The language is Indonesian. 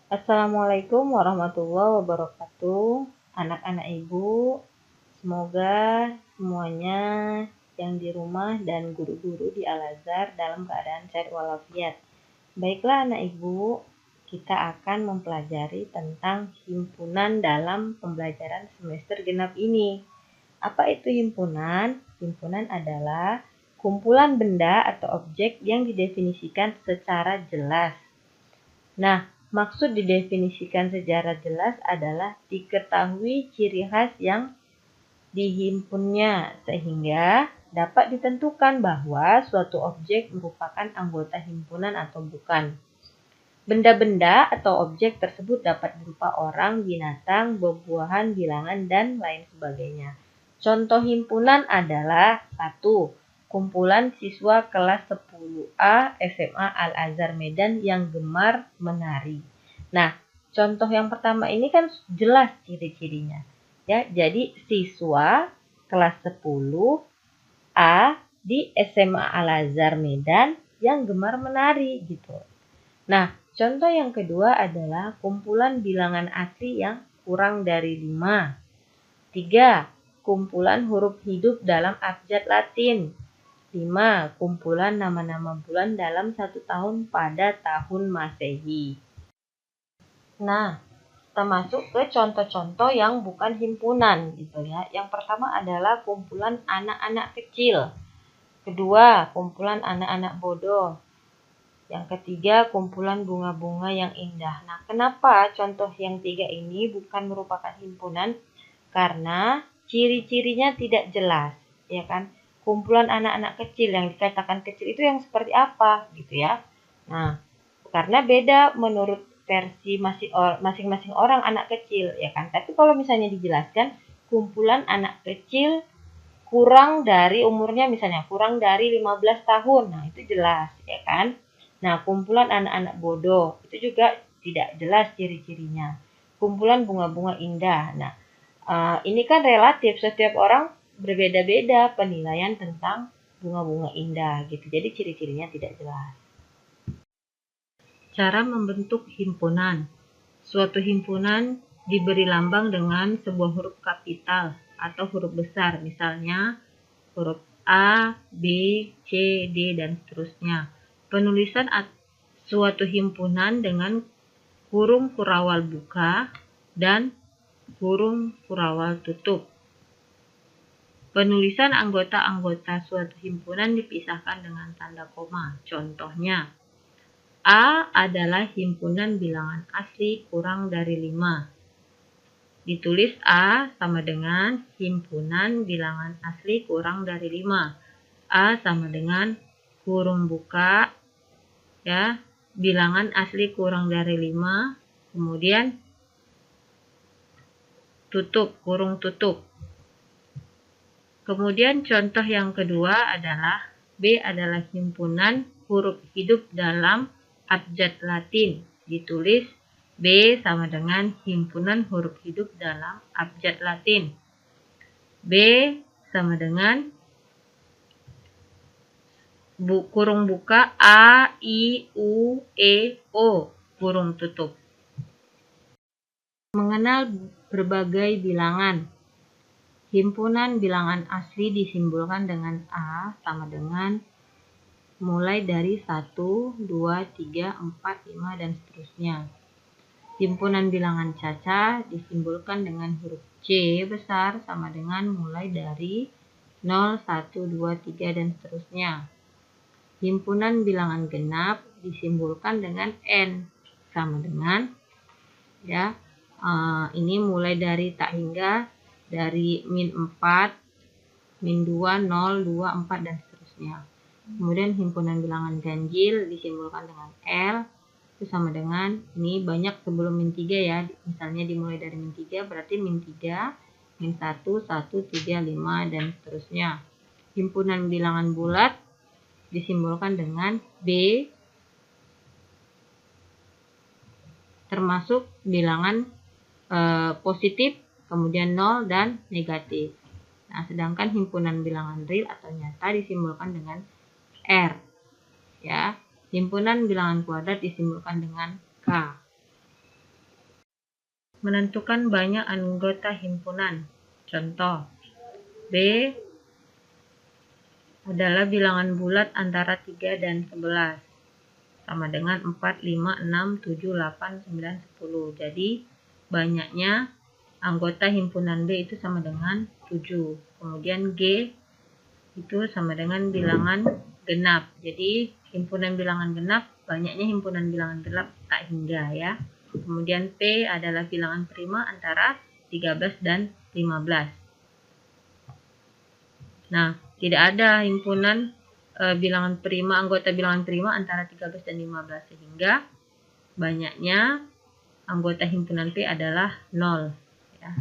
Assalamualaikum warahmatullahi wabarakatuh. Anak-anak ibu, semoga semuanya yang di rumah dan guru-guru di Al-Azhar dalam keadaan sehat walafiat. Baiklah anak ibu, kita akan mempelajari tentang himpunan dalam pembelajaran semester genap ini. Apa itu himpunan? Himpunan adalah kumpulan benda atau objek yang didefinisikan secara jelas. Nah, maksud didefinisikan secara jelas adalah diketahui ciri khas yang dihimpunnya sehingga dapat ditentukan bahwa suatu objek merupakan anggota himpunan atau bukan. Benda-benda atau objek tersebut dapat berupa orang, binatang, buah-buahan, bilangan, dan lain sebagainya. Contoh himpunan adalah 1. Kumpulan siswa kelas 10A SMA Al-Azhar Medan yang gemar menari. Nah, contoh yang pertama ini kan jelas ciri-cirinya. Ya, jadi siswa kelas 10A di SMA Al-Azhar Medan yang gemar menari gitu. Nah, contoh yang kedua adalah kumpulan bilangan asli yang kurang dari 5. 3. Kumpulan huruf hidup dalam abjad Latin. 5. Kumpulan nama-nama bulan dalam 1 tahun pada tahun Masehi. Nah, kita masuk ke contoh-contoh yang bukan himpunan gitu ya. Yang pertama adalah kumpulan anak-anak kecil. Kedua, kumpulan anak-anak bodoh. Yang ketiga, kumpulan bunga-bunga yang indah. Nah, kenapa contoh yang 3 ini bukan merupakan himpunan? Karena ciri-cirinya tidak jelas, ya kan? Kumpulan anak-anak kecil, yang dikatakan kecil itu yang seperti apa gitu ya. Nah, karena beda menurut versi masing-masing orang anak kecil, ya kan? Tapi kalau misalnya dijelaskan kumpulan anak kecil kurang dari umurnya, misalnya kurang dari 15 tahun. Nah, itu jelas, ya kan? Nah, kumpulan anak-anak bodoh itu juga tidak jelas ciri-cirinya. Kumpulan bunga-bunga indah. Nah, ini kan relatif, setiap orang berbeda-beda penilaian tentang bunga-bunga indah gitu. Jadi ciri-cirinya tidak jelas. Cara membentuk himpunan. Suatu himpunan diberi lambang dengan sebuah huruf kapital atau huruf besar, misalnya huruf A, B, C, D, dan seterusnya. Penulisan suatu himpunan dengan kurung kurawal buka dan kurung kurawal tutup. Penulisan anggota-anggota suatu himpunan dipisahkan dengan tanda koma. Contohnya, A adalah himpunan bilangan asli kurang dari 5. Ditulis A sama dengan himpunan bilangan asli kurang dari 5. A sama dengan kurung buka, ya, bilangan asli kurang dari 5, kemudian tutup, kurung tutup. Kemudian contoh yang kedua adalah B adalah himpunan huruf hidup dalam abjad Latin. Ditulis B sama dengan himpunan huruf hidup dalam abjad Latin. B sama dengan kurung buka A, I, U, E, O, kurung tutup. Mengenal berbagai bilangan. Himpunan bilangan asli disimbolkan dengan A sama dengan mulai dari 1, 2, 3, 4, 5, dan seterusnya. Himpunan bilangan caca disimbolkan dengan huruf C besar sama dengan mulai dari 0, 1, 2, 3, dan seterusnya. Himpunan bilangan genap disimbolkan dengan N sama dengan, ya, ini mulai dari tak hingga, dari -4, -2, 0, 2, 4, dan seterusnya. Kemudian himpunan bilangan ganjil disimbolkan dengan L, itu sama dengan, ini banyak sebelum -3 ya, misalnya dimulai dari -3 berarti -3, -1, 1, 3, 5, dan seterusnya. Himpunan bilangan bulat disimbolkan dengan B, termasuk bilangan positif, kemudian 0 dan negatif. Nah, sedangkan himpunan bilangan real atau nyata disimbolkan dengan R. Ya, himpunan bilangan kuadrat disimbolkan dengan K. menentukan banyak anggota himpunan. Contoh, B adalah bilangan bulat antara 3 dan 11. Sama dengan 4, 5, 6, 7, 8, 9, 10. Jadi, banyaknya anggota himpunan B itu sama dengan 7. Kemudian G itu sama dengan bilangan genap. Jadi, himpunan bilangan genap, banyaknya himpunan bilangan genap tak hingga ya. Kemudian P adalah bilangan prima antara 13 dan 15. Nah, tidak ada himpunan bilangan prima, anggota bilangan prima antara 13 dan 15, sehingga banyaknya anggota himpunan P adalah 0 ya.